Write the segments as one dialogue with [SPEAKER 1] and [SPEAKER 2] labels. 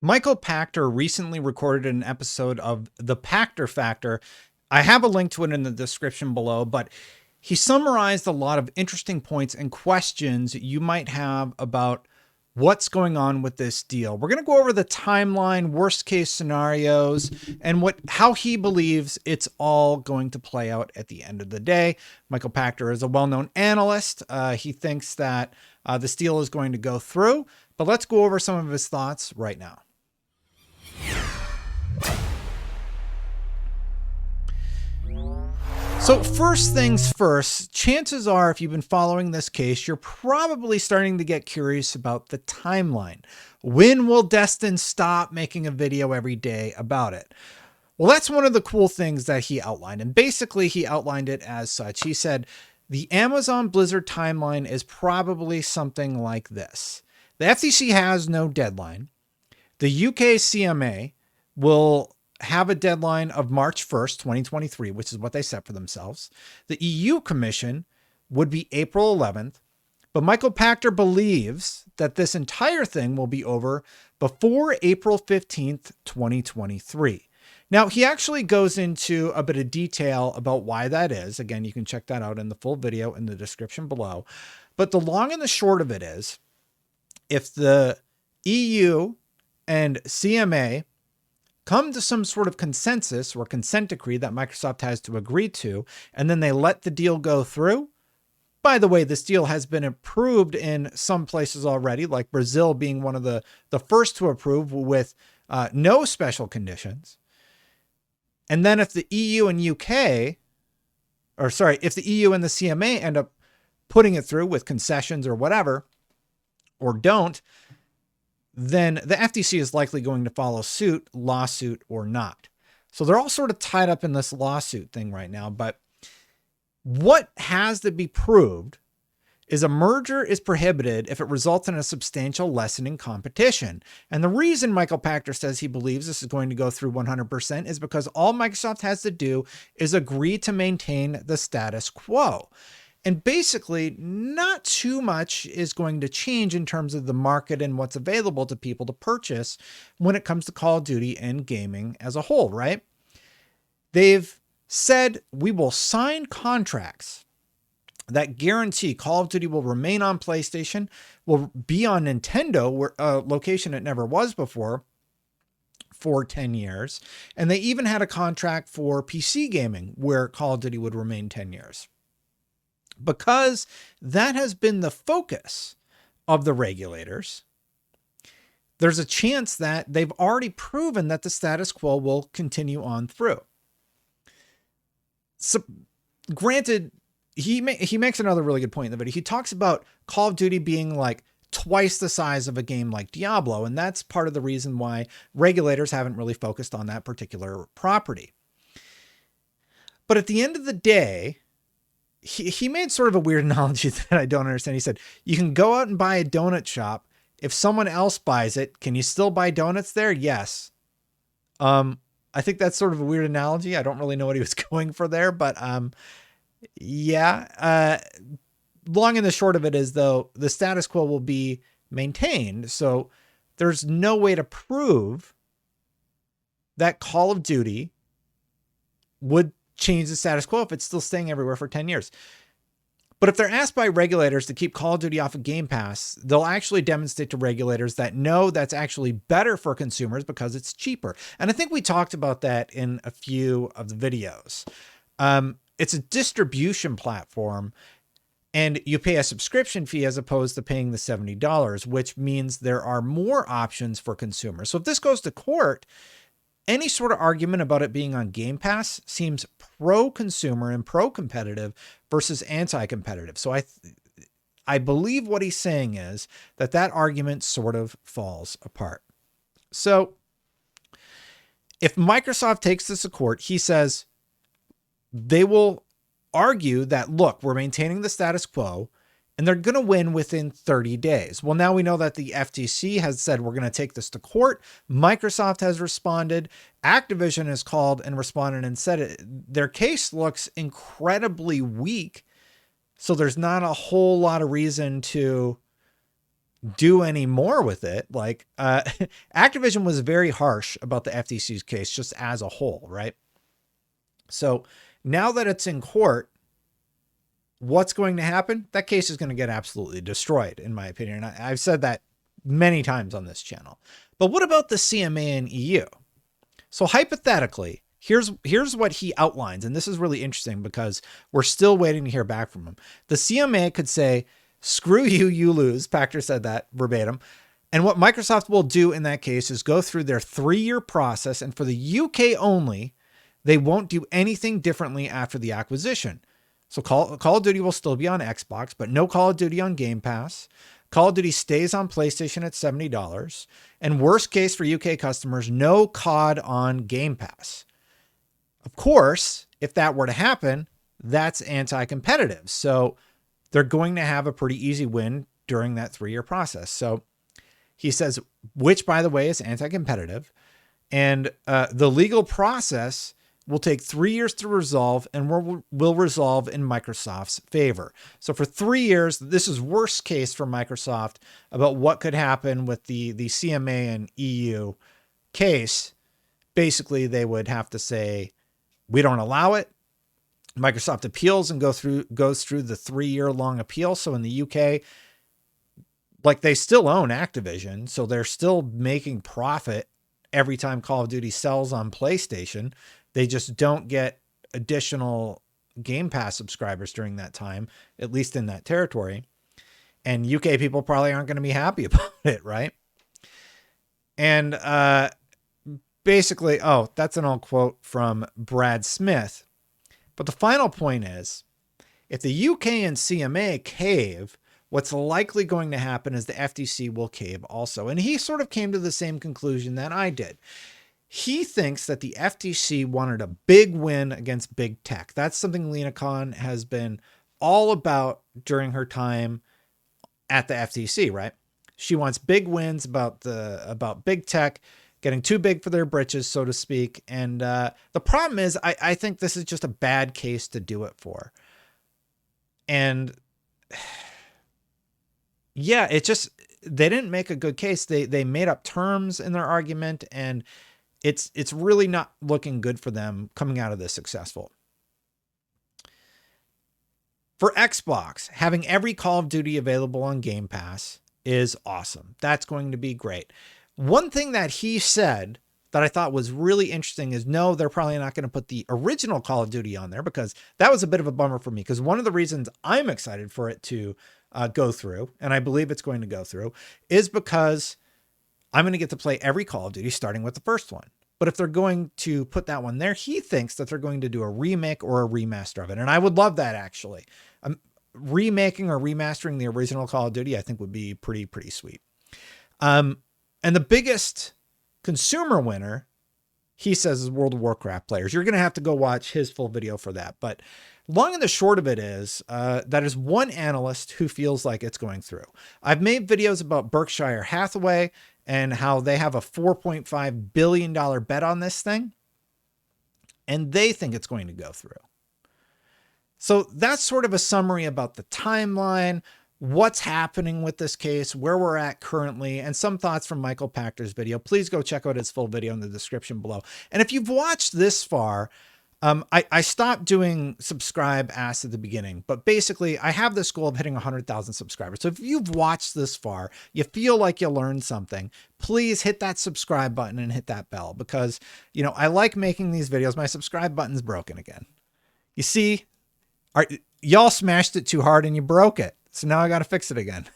[SPEAKER 1] Michael Pachter recently recorded an episode of The Pachter Factor. I have a link to it in the description below, but he summarized a lot of interesting points and questions you might have about what's going on with this deal. We're going to go over the timeline, worst case scenarios, and how he believes it's all going to play out at the end of the day. Michael Pachter is a well-known analyst. He thinks that this deal is going to go through, but let's go over some of his thoughts right now. So first things first, chances are if you've been following this case, you're probably starting to get curious about the timeline. When will Destin stop making a video every day about it? Well, that's one of the cool things that he outlined. And basically he outlined it as such. He said, the Amazon Blizzard timeline is probably something like this. The FTC has no deadline. The UK CMA will have a deadline of March 1st, 2023, which is what they set for themselves. The EU Commission would be April 11th, but Michael Pachter believes that this entire thing will be over before April 15th, 2023. Now, he actually goes into a bit of detail about why that is. Again, you can check that out in the full video in the description below. But the long and the short of it is, if the EU and CMA come to some sort of consensus or consent decree that Microsoft has to agree to, and then they let the deal go through. By the way, this deal has been approved in some places already, like Brazil being one of the first to approve with no special conditions. And then if the EU and UK, if the EU and the CMA end up putting it through with concessions or whatever, or don't, then the FTC is likely going to follow suit, lawsuit or not. So they're all sort of tied up in this lawsuit thing right now. But what has to be proved is a merger is prohibited if it results in a substantial lessening competition. And the reason Michael Pachter says he believes this is going to go through 100% is because all Microsoft has to do is agree to maintain the status quo. And basically, not too much is going to change in terms of the market and what's available to people to purchase when it comes to Call of Duty and gaming as a whole, right? They've said we will sign contracts that guarantee Call of Duty will remain on PlayStation, will be on Nintendo, where a location it never was before, for 10 years. And they even had a contract for PC gaming where Call of Duty would remain 10 years. Because that has been the focus of the regulators, there's a chance that they've already proven that the status quo will continue on through. So, granted, he makes another really good point in the video. He talks about Call of Duty being like twice the size of a game like Diablo, and that's part of the reason why regulators haven't really focused on that particular property. But at the end of the day, he made sort of a weird analogy that I don't understand. He said, you can go out and buy a donut shop. If someone else buys it, can you still buy donuts there? Yes. I think that's sort of a weird analogy. I don't really know what he was going for there, but yeah. Long and the short of it is, though, the status quo will be maintained. So there's no way to prove that Call of Duty would change the status quo if it's still staying everywhere for 10 years. But if they're asked by regulators to keep Call of Duty off of Game Pass, they'll actually demonstrate to regulators that no, that's actually better for consumers because it's cheaper. And I think we talked about that in a few of the videos. It's a distribution platform and you pay a subscription fee as opposed to paying the $70, which means there are more options for consumers. So if this goes to court, any sort of argument about it being on Game Pass seems pro-consumer and pro-competitive versus anti-competitive. So I believe what he's saying is that argument sort of falls apart. So if Microsoft takes this to court, he says they will argue that, look, we're maintaining the status quo, and they're going to win within 30 days. Well, now we know that the FTC has said we're going to take this to court. Microsoft has responded. Activision has called and responded and said their case looks incredibly weak. So there's not a whole lot of reason to do any more with it. Like Activision was very harsh about the FTC's case just as a whole, right? So now that it's in court, what's going to happen? That case is going to get absolutely destroyed, in my opinion. I've said that many times on this channel. But what about the CMA and EU? So hypothetically, here's what he outlines, and this is really interesting because we're still waiting to hear back from him. The CMA could say, screw you, you lose. Pachter said that verbatim. And what Microsoft will do in that case is go through their 3-year process, and for the UK only, they won't do anything differently after the acquisition. So Call of Duty will still be on Xbox, but no Call of Duty on Game Pass. Call of Duty stays on PlayStation at $70. And worst case for UK customers, no COD on Game Pass. Of course, if that were to happen, that's anti-competitive. So they're going to have a pretty easy win during that 3-year process. So he says, which, by the way, is anti-competitive. And the legal process will take 3 years to resolve and will resolve in Microsoft's favor. So for 3 years, this is worst case for Microsoft about what could happen with the CMA and EU case. Basically, they would have to say, we don't allow it. Microsoft appeals and goes through the 3-year long appeal. So in the UK, like, they still own Activision, so they're still making profit every time Call of Duty sells on PlayStation. They just don't get additional Game Pass subscribers during that time, at least in that territory. And UK people probably aren't going to be happy about it, right? And basically, oh, that's an old quote from Brad Smith. But the final point is, if the UK and CMA cave, what's likely going to happen is the FTC will cave also. And he sort of came to the same conclusion that I did. He thinks that the FTC wanted a big win against big tech. That's something Lena Khan has been all about during her time at the FTC, right? She wants big wins about big tech getting too big for their britches, so to speak. And the problem is, I think this is just a bad case to do it for. And yeah, they didn't make a good case. They made up terms in their argument, and it's really not looking good for them coming out of this successful. For Xbox, having every Call of Duty available on Game Pass is awesome. That's going to be great. One thing that he said that I thought was really interesting is, no, they're probably not going to put the original Call of Duty on there, because that was a bit of a bummer for me. Because one of the reasons I'm excited for it to go through, and I believe it's going to go through, is because I'm going to get to play every Call of Duty starting with the first one. But if they're going to put that one there, he thinks that they're going to do a remake or a remaster of it. And I would love that, actually. Remaking or remastering the original Call of Duty, I think, would be pretty sweet. And the biggest consumer winner, he says, is World of Warcraft players. You're going to have to go watch his full video for that. But long and the short of it is, that is one analyst who feels like it's going through. I've made videos about Berkshire Hathaway and how they have a $4.5 billion bet on this thing, and they think it's going to go through. So that's sort of a summary about the timeline, what's happening with this case, where we're at currently, and some thoughts from Michael Pachter's video. Please go check out his full video in the description below. And if you've watched this far, I stopped doing subscribe asks at the beginning, but basically I have this goal of hitting 100,000 subscribers. So if you've watched this far, you feel like you learned something, please hit that subscribe button and hit that bell, because, you know, I like making these videos. My subscribe button's broken again. You see, y'all smashed it too hard and you broke it. So now I got to fix it again.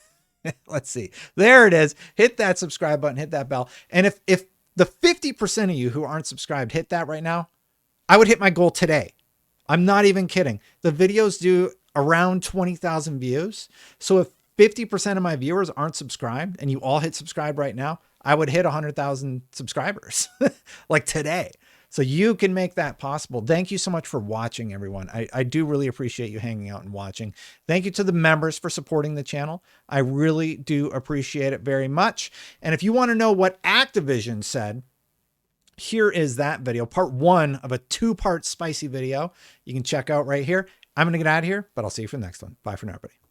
[SPEAKER 1] Let's see. There it is. Hit that subscribe button, hit that bell. And if the 50% of you who aren't subscribed hit that right now, I would hit my goal today. I'm not even kidding. The videos do around 20,000 views. So if 50% of my viewers aren't subscribed and you all hit subscribe right now, I would hit 100,000 subscribers like today. So you can make that possible. Thank you so much for watching, everyone. I do really appreciate you hanging out and watching. Thank you to the members for supporting the channel. I really do appreciate it very much. And if you want to know what Activision said, here is that video, part 1 of a 2-part spicy video you can check out right here. I'm going to get out of here, but I'll see you for the next one. Bye for now, everybody.